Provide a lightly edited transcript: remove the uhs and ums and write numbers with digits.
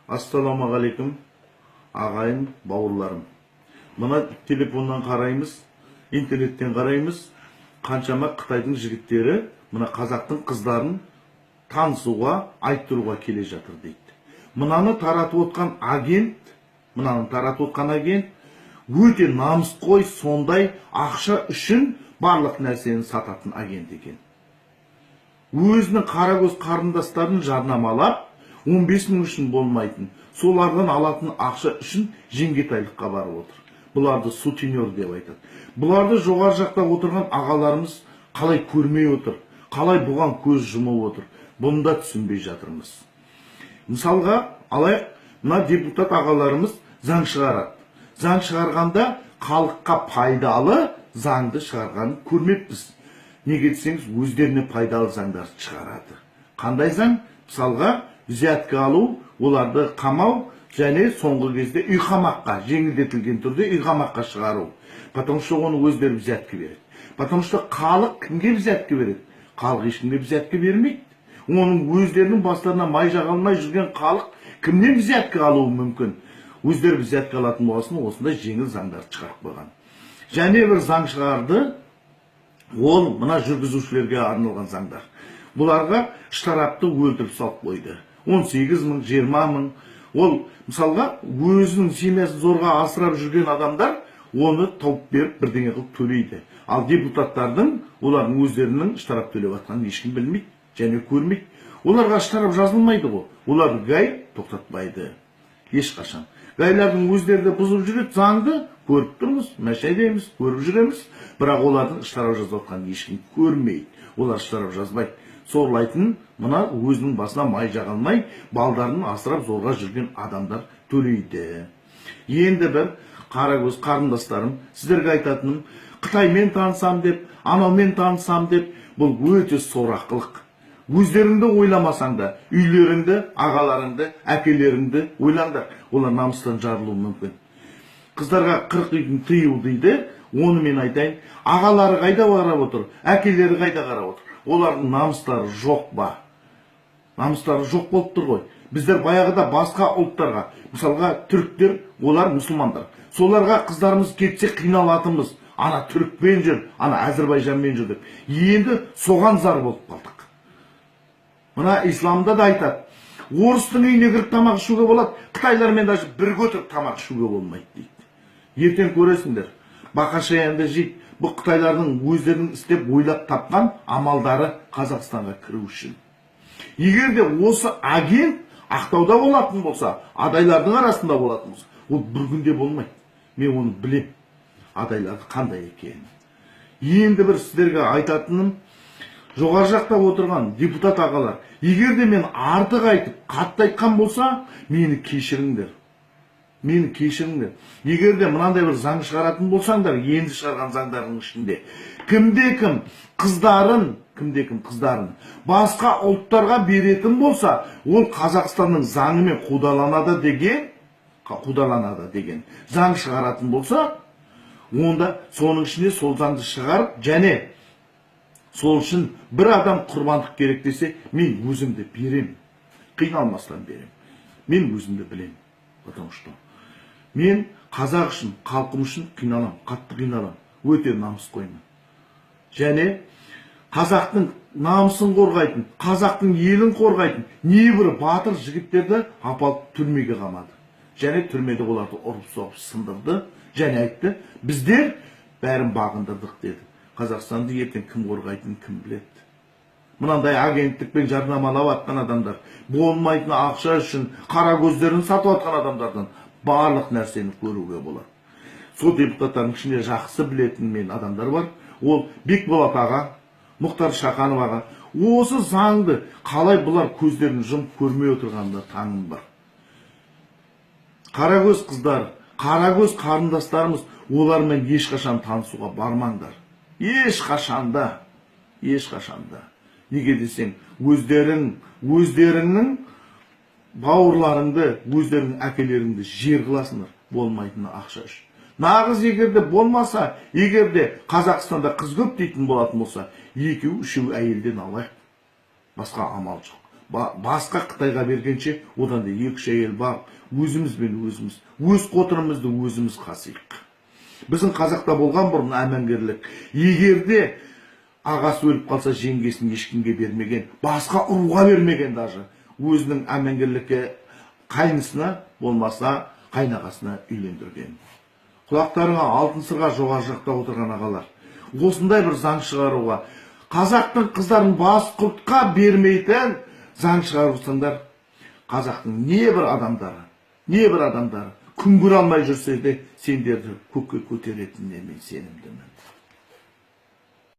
Ассаламағалейкум, ағайын, бауырларым. Мына телефоннан қараймыз, интернеттен қараймыз, қаншама Қытайдың жігіттері мына қазақтың қыздарын танысуға, айттыруға келе жатыр дейді. Мынаны таратып отқан агент, өте намысқой, сондай ақша үшін барлық нәрсені сататын агент екен. Өзінің қарагөз қарындастарын жарнамалап, 15 мың үшін болмайтын, солардан алатын ақша үшін жеңгетайлыққа барып отыр. Бұларды сутенер деп айтады. Бұларды жоғары жақта отырған ағаларымыз қалай көрмей отыр, қалай бұған көз жұмып отыр, бұны да түсінбей жатырмыз. Мысалға, алайық, мына депутат ағаларымыз заң шығарады. Заң шығарғанда халыққа пайдалы заңды шығарғанын көрмеппіз. Неге десеңіз, өздеріне пайдалы заңдар шығарады. Қандай заң? Мысалға, взятка алу, оларды қамау, және соңғы кезде үй қамаққа, жеңілдетілген түрде үй қамаққа шығару. Потому что оны өздері взятка береді. Потому что халық кімге взятка береді? Халық ешкімге взятка бермейді. Оның өздерінің бастарына май жағалмай жүрген халық кімнен взятка алуы мүмкін? Өздері взятка алатын болсын, осындай жеңіл заңдар шығарып қойған. Және бір заң шығарды, ол мына жүргізушілерге арналған заңдар. Бұларға штрафты өлтіріп салып қойды. 18 мың, 20 мың. Ол, мысалға, өзінің семьясын зорға асырап жүрген адамдар оны тауып беріп бірдеңе қылып төлейді. Ал депутаттардың, олардың өздерінің штраф төлеп жатқанын ешкім білмейді, және көрмейді. Оларға штраф жазылмайды ғой. Олар гай тоқтатпайды. Ешқашан. Гайлардың өздері де бұзып жүреді, заңды көріп тұрмыз, мәшәдеміз, көріп жүреміз, бірақ олардың штраф жазып жатқанын ешкім көрмейді. Олар штраф жазбайды. Сорлайтын, мына өзінің басына май жағалмай, балдарын асырап зорға жүрген адамдар төлейді. Енді бір қарагөз қарындастарым, сіздерге айтатыным, Қытаймен танысам деп, анаумен танысам деп, бұл өте сорақылық. Өздеріңді ойламасаң да, үйлеріңді, ағаларыңды, әкелеріңді ойлаңдар. Олар намыстан жарылуы мүмкін. Қыздарға 40 үйдің тыйыл дейді, оны мен айтайын. Ағалары қайда қарап отыр, әкелері қайда қарап отыр. Олардың намыстары жоқ ба? Намыстары жоқ болып тұр ғой. Біздер баяғыда басқа ұлттарға, мысалға түріктер, олар мұсылмандар. Соларға қыздарымыз кетсе қиналатынбыз. Ана түрікпен жүр, ана Әзірбайжанмен жүр деп. Енді соған зар болып қалдық. Мына исламда да айтады, орыстың үйіне кіріп тамақ ішуге болады, қытайлармен даже бірге отырып тамақ ішуге болмайды дейді. Ертең көресіңдер, бақашаянды жейді. Бұл қытайлардың өздерінің істеп ойлап тапқан амалдары Қазақстанға кіру үшін. Егер де осы агент Ақтауда болатын болса, адайлардың арасында болатын болса, ол бір күнде болмайды. Мен оны білем, адайларды қандай екенін. Енді бір сіздерге айтатыным, жоғары жақта отырған депутат ағалар, егер де мен артық айтып, қатты айтқан болса, мені кешіріңдер. Мені кешіріңдер. Егер де мынандай бір заң шығаратын болсаңдар, енді шығарған заңдардың ішінде, кімде-кім қыздарын басқа ұлттарға беретін болса, ол Қазақстанның заңымен қудаланады деген заң шығаратын болса, онда соның ішіне сол заңды шығарып, және сол үшін бір адам құрбандық керек десе, мен өзімді берем, қиналмастан берем. Мен өзімді білем. Потому что мен қазақ үшін, халқым үшін қиналам, қатты қиналам, өте намыс қоймын. Және қазақтың намысын қорғайтын, қазақтың елін қорғайтын небір батыр жігіттерді апалып түрмеге қамады. Және түрмеде оларды ұрып-соғып сындырды, және айтты, біздер бәрін бағындырдық деді. Қазақстанды ертең кім қорғайтын, кім біледі. Мынандай агенттікпен жарнамалап атқан адамдар, болмайтын ақша үшін қара көздерін сатып атқан адамдардан барлық нәрсені көруге болады. Сол депутаттардың ішінде жақсы білетін мен адамдар бар. Ол Бекболат аға, Мұхтар Шаханов аға, осы заңды қалай бұлар көздерін жұмып көрмей отырғанда таңым бар. Қарагөз қыздар, қарагөз қарындастарымыз, олармен ешқашан танысуға бармаңдар. Ешқашанда. Неге десең, өздеріңнің бауырларыңды, өздеріңнің әкелеріңді жер қыласыңдар, болмайтыны ақша үшін. Нағыз егерде болмаса, егерде Қазақстанда қыз көп дейтін болатын болса, екеу, үшеу әйелден алайық. Басқа амал жоқ. басқа Қытайға бергенше одан да 2-3 әйел бағып, өзімізбен өзіміз, өз қотырымызды өзіміз қасиық. Біздің қазақта болған бұрын әмеңгерлік. Егерде ағасы өліп қалса жеңгесін ешкімге бермеген, басқа ұруға бермеген даже. Өзінің әмеңгерлікке қайнысына болмаса қайнағасына үйлендірген. Құлақтарыңа алтын сырға жоғары жақта отырған ағалар, осындай бір заң шығаруға, қазақтың қыздарын бас құртқа бермейтін заң шығарсаңдар, қазақтың небір адамдары күн көре алмай жүрсе де сендерді көкке көтеретініне мен сенімдімін.